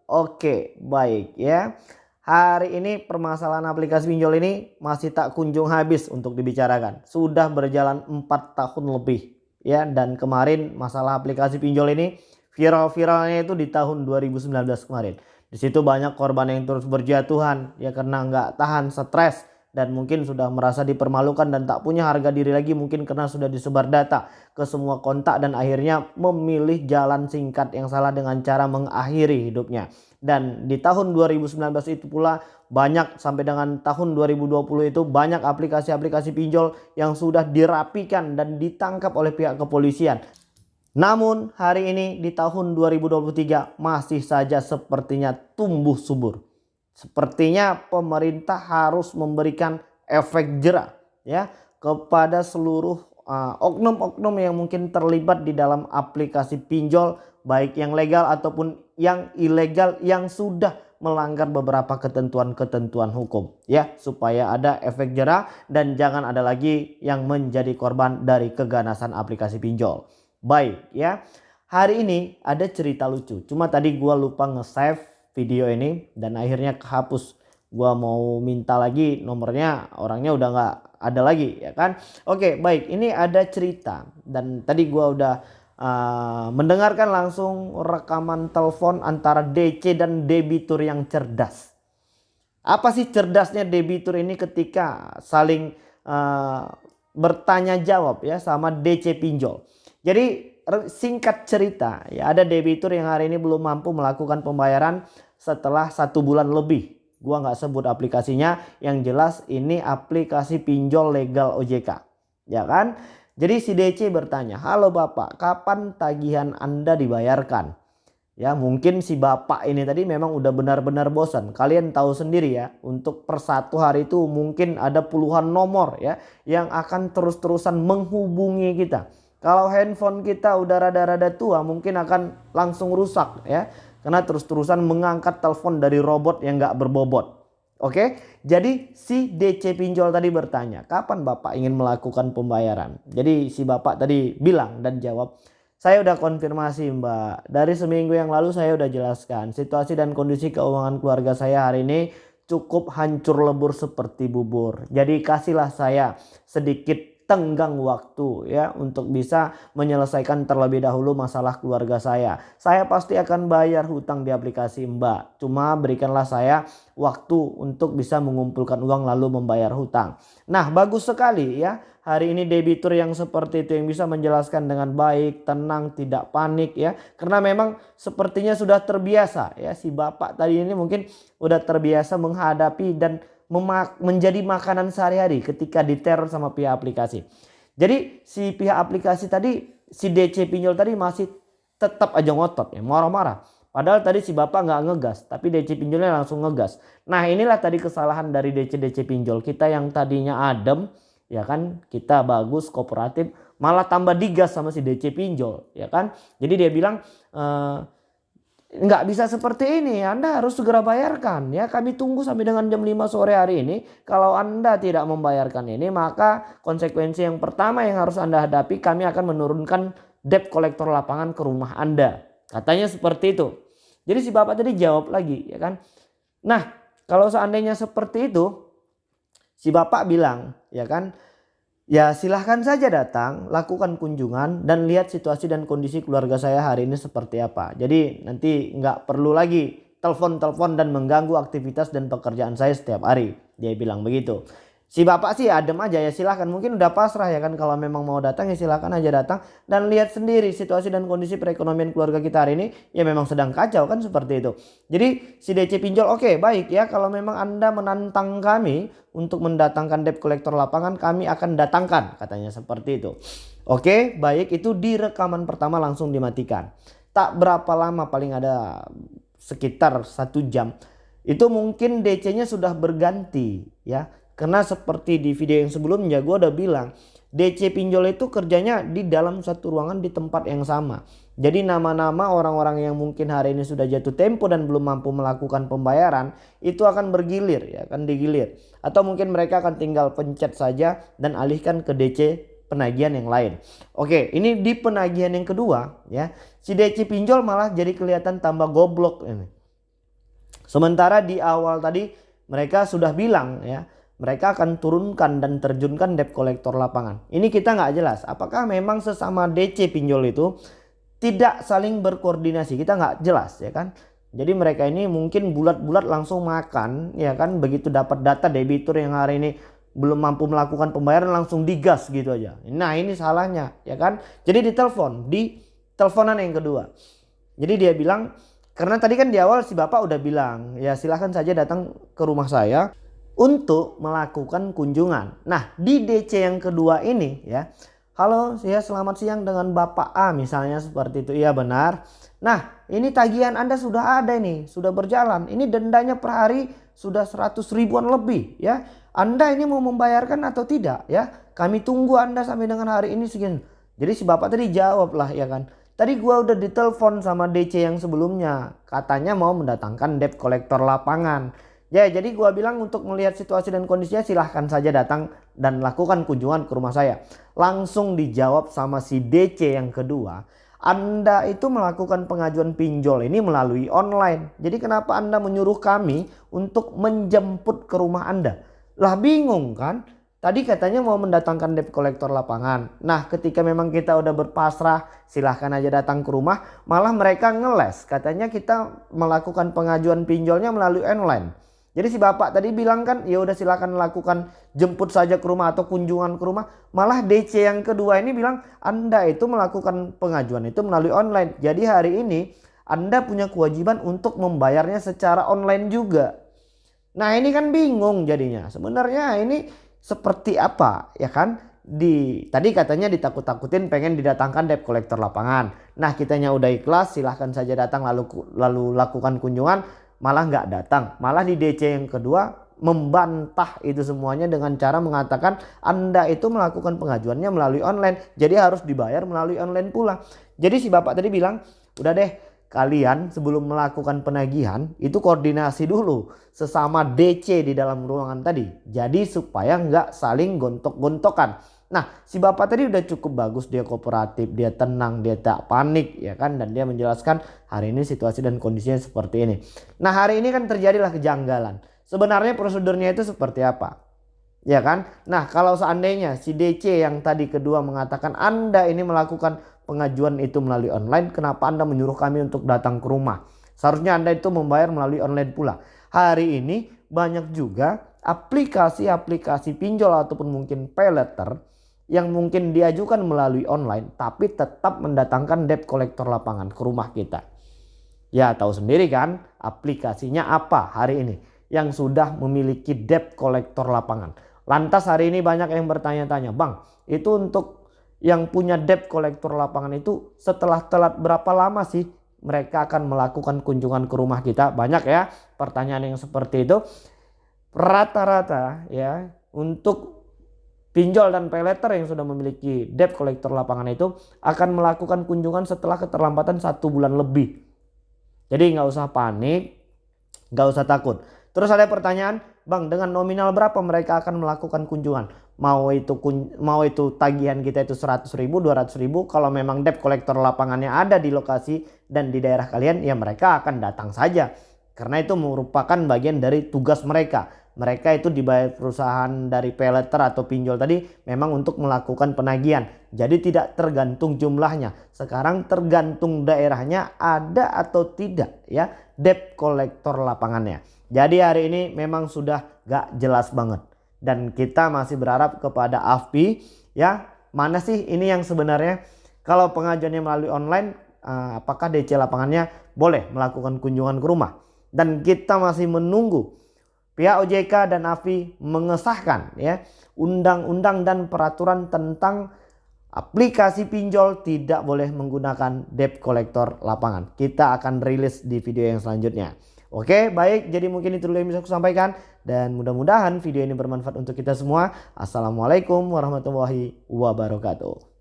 Oke, baik ya. Hari ini permasalahan aplikasi pinjol ini masih tak kunjung habis untuk dibicarakan. Sudah berjalan 4 tahun lebih ya, dan kemarin masalah aplikasi pinjol ini viral-viralnya itu di tahun 2019 kemarin. Di situ banyak korban yang terus berjatuhan ya karena nggak tahan stres dan mungkin sudah merasa dipermalukan dan tak punya harga diri lagi, mungkin karena sudah disebar data ke semua kontak dan akhirnya memilih jalan singkat yang salah dengan cara mengakhiri hidupnya. Dan di tahun 2019 itu pula banyak, sampai dengan tahun 2020 itu banyak aplikasi-aplikasi pinjol yang sudah dirapikan dan ditangkap oleh pihak kepolisian. Namun hari ini di tahun 2023 masih saja sepertinya tumbuh subur. Sepertinya pemerintah harus memberikan efek jera ya kepada seluruh oknum-oknum yang mungkin terlibat di dalam aplikasi pinjol, baik yang legal ataupun yang ilegal yang sudah melanggar beberapa ketentuan-ketentuan hukum ya, supaya ada efek jera dan jangan ada lagi yang menjadi korban dari keganasan aplikasi pinjol. Baik ya, hari ini ada cerita lucu, cuma tadi gua lupa nge-save video ini dan akhirnya kehapus. Gua mau minta lagi nomornya, orangnya udah nggak ada lagi ya kan. Oke baik, ini ada cerita dan tadi gua udah mendengarkan langsung rekaman telepon antara DC dan debitur yang cerdas. Apa sih cerdasnya debitur ini ketika saling bertanya jawab ya sama DC pinjol. Jadi singkat cerita ya, ada debitur yang hari ini belum mampu melakukan pembayaran setelah 1 bulan lebih. Gua nggak sebut aplikasinya, yang jelas ini aplikasi pinjol legal OJK ya kan. Jadi si DC bertanya, halo bapak, kapan tagihan anda dibayarkan? Ya mungkin si bapak ini tadi memang udah benar-benar bosan. Kalian tahu sendiri ya, untuk per satu hari itu mungkin ada puluhan nomor ya yang akan terus-terusan menghubungi kita. Kalau handphone kita udah rada-rada tua mungkin akan langsung rusak ya, karena terus-terusan mengangkat telepon dari robot yang gak berbobot. Oke, jadi si DC pinjol tadi bertanya, kapan bapak ingin melakukan pembayaran? Jadi si bapak tadi bilang dan jawab, saya udah konfirmasi mbak, dari seminggu yang lalu saya udah jelaskan situasi dan kondisi keuangan keluarga saya hari ini cukup hancur lebur seperti bubur. Jadi kasihlah saya sedikit tenggang waktu ya untuk bisa menyelesaikan terlebih dahulu masalah keluarga saya. Saya pasti akan bayar hutang di aplikasi mbak. Cuma berikanlah saya waktu untuk bisa mengumpulkan uang lalu membayar hutang. Nah bagus sekali ya. Hari ini debitur yang seperti itu yang bisa menjelaskan dengan baik, tenang, tidak panik ya. Karena memang sepertinya sudah terbiasa ya, si bapak tadi ini mungkin udah terbiasa menghadapi dan menjadi makanan sehari-hari ketika diteror sama pihak aplikasi. Jadi si pihak aplikasi tadi, si DC pinjol tadi masih tetap aja ngotot ya, marah-marah. Padahal tadi si bapak nggak ngegas, tapi DC pinjolnya langsung ngegas. Nah inilah tadi kesalahan dari DC pinjol. Kita yang tadinya adem ya kan, kita bagus kooperatif, malah tambah digas sama si DC pinjol ya kan. Jadi dia bilang nggak bisa seperti ini, Anda harus segera bayarkan ya, kami tunggu sampai dengan jam 5 sore hari ini. Kalau Anda tidak membayarkan ini, maka konsekuensi yang pertama yang harus Anda hadapi, kami akan menurunkan debt kolektor lapangan ke rumah Anda, katanya seperti itu. Jadi si bapak tadi jawab lagi ya kan. Nah kalau seandainya seperti itu, si bapak bilang ya kan, ya silahkan saja datang, lakukan kunjungan dan lihat situasi dan kondisi keluarga saya hari ini seperti apa. Jadi nanti nggak perlu lagi telepon-telepon dan mengganggu aktivitas dan pekerjaan saya setiap hari. Dia bilang begitu. Si bapak sih adem aja ya, silahkan, mungkin udah pasrah ya kan, kalau memang mau datang ya silahkan aja datang dan lihat sendiri situasi dan kondisi perekonomian keluarga kita hari ini ya memang sedang kacau kan, seperti itu. Jadi si DC pinjol oke, baik ya, kalau memang Anda menantang kami untuk mendatangkan debt kolektor lapangan, kami akan datangkan, katanya seperti itu. Oke baik, itu di rekaman pertama langsung dimatikan. Tak berapa lama, paling ada sekitar 1 jam, itu mungkin DC-nya sudah berganti ya. Karena seperti di video yang sebelumnya gue udah bilang, DC pinjol itu kerjanya di dalam satu ruangan di tempat yang sama. Jadi nama-nama orang-orang yang mungkin hari ini sudah jatuh tempo dan belum mampu melakukan pembayaran itu akan bergilir ya, akan digilir. Atau mungkin mereka akan tinggal pencet saja dan alihkan ke DC penagihan yang lain. Oke, ini di penagihan yang kedua ya, si DC pinjol malah jadi kelihatan tambah goblok ini. Sementara di awal tadi mereka sudah bilang ya, mereka akan turunkan dan terjunkan debt collector lapangan. Ini kita nggak jelas apakah memang sesama DC pinjol itu tidak saling berkoordinasi, kita nggak jelas ya kan. Jadi mereka ini mungkin bulat-bulat langsung makan ya kan, begitu dapat data debitur yang hari ini belum mampu melakukan pembayaran langsung digas gitu aja. Nah ini salahnya ya kan. Jadi ditelepon, di teleponan yang kedua. Jadi dia bilang, karena tadi kan di awal si bapak udah bilang ya silahkan saja datang ke rumah saya untuk melakukan kunjungan. Nah di DC yang kedua ini ya, halo ya selamat siang dengan Bapak A misalnya seperti itu. Iya benar. Nah ini tagihan Anda sudah ada ini, sudah berjalan. Ini dendanya per hari sudah 100 ribuan lebih ya. Anda ini mau membayarkan atau tidak ya? Kami tunggu Anda sampai dengan hari ini segini. Jadi si bapak tadi jawab lah ya kan. Tadi gua udah ditelepon sama DC yang sebelumnya. Katanya mau mendatangkan debt collector lapangan. Ya jadi gua bilang untuk melihat situasi dan kondisinya silahkan saja datang dan lakukan kunjungan ke rumah saya. Langsung dijawab sama si DC yang kedua. Anda itu melakukan pengajuan pinjol ini melalui online. Jadi kenapa Anda menyuruh kami untuk menjemput ke rumah Anda? Lah bingung kan? Tadi katanya mau mendatangkan debt collector lapangan. Nah ketika memang kita udah berpasrah silahkan aja datang ke rumah. Malah mereka ngeles. Katanya kita melakukan pengajuan pinjolnya melalui online. Jadi si bapak tadi bilang kan ya udah silahkan lakukan jemput saja ke rumah atau kunjungan ke rumah. Malah DC yang kedua ini bilang Anda itu melakukan pengajuan itu melalui online. Jadi hari ini Anda punya kewajiban untuk membayarnya secara online juga. Nah ini kan bingung jadinya. Sebenarnya ini seperti apa ya kan? Tadi katanya ditakut-takutin pengen didatangkan debt collector lapangan. Nah kitanya udah ikhlas silahkan saja datang lalu lakukan kunjungan. Malah nggak datang. Malah di DC yang kedua membantah itu semuanya dengan cara mengatakan Anda itu melakukan pengajuannya melalui online. Jadi harus dibayar melalui online pula. Jadi si bapak tadi bilang udah deh. Kalian sebelum melakukan penagihan itu koordinasi dulu sesama DC di dalam ruangan tadi. Jadi supaya nggak saling gontok-gontokan. Nah si bapak tadi udah cukup bagus, dia kooperatif, dia tenang, dia tak panik ya kan. Dan dia menjelaskan hari ini situasi dan kondisinya seperti ini. Nah hari ini kan terjadilah kejanggalan. Sebenarnya prosedurnya itu seperti apa? Ya kan? Nah kalau seandainya si DC yang tadi kedua mengatakan Anda ini melakukan pengajuan itu melalui online, kenapa Anda menyuruh kami untuk datang ke rumah? Seharusnya Anda itu membayar melalui online pula. Hari ini banyak juga aplikasi-aplikasi pinjol ataupun mungkin pay letter yang mungkin diajukan melalui online tapi tetap mendatangkan debt collector lapangan ke rumah kita. Ya tahu sendiri kan aplikasinya apa hari ini yang sudah memiliki debt collector lapangan. Lantas hari ini banyak yang bertanya-tanya, Bang itu untuk yang punya debt collector lapangan itu setelah telat berapa lama sih mereka akan melakukan kunjungan ke rumah kita? Banyak ya pertanyaan yang seperti itu. Rata-rata ya untuk pinjol dan pay letter yang sudah memiliki debt collector lapangan itu akan melakukan kunjungan setelah keterlambatan 1 bulan lebih. Jadi nggak usah panik, nggak usah takut. Terus ada pertanyaan, Bang dengan nominal berapa mereka akan melakukan kunjungan? Mau itu tagihan kita itu 100 ribu, 200 ribu. Kalau memang debt collector lapangannya ada di lokasi dan di daerah kalian ya mereka akan datang saja. Karena itu merupakan bagian dari tugas mereka. Mereka itu dibayar perusahaan dari pay letter atau pinjol tadi memang untuk melakukan penagihan. Jadi tidak tergantung jumlahnya. Sekarang tergantung daerahnya ada atau tidak ya debt collector lapangannya. Jadi hari ini memang sudah gak jelas banget. Dan kita masih berharap kepada AFPI ya mana sih ini yang sebenarnya kalau pengajuannya melalui online apakah DC lapangannya boleh melakukan kunjungan ke rumah. Dan kita masih menunggu pihak OJK dan AFPI mengesahkan ya undang-undang dan peraturan tentang aplikasi pinjol tidak boleh menggunakan debt collector lapangan. Kita akan rilis di video yang selanjutnya. Oke baik, jadi mungkin itu dulu yang bisa aku sampaikan. Dan mudah-mudahan video ini bermanfaat untuk kita semua. Assalamualaikum warahmatullahi wabarakatuh.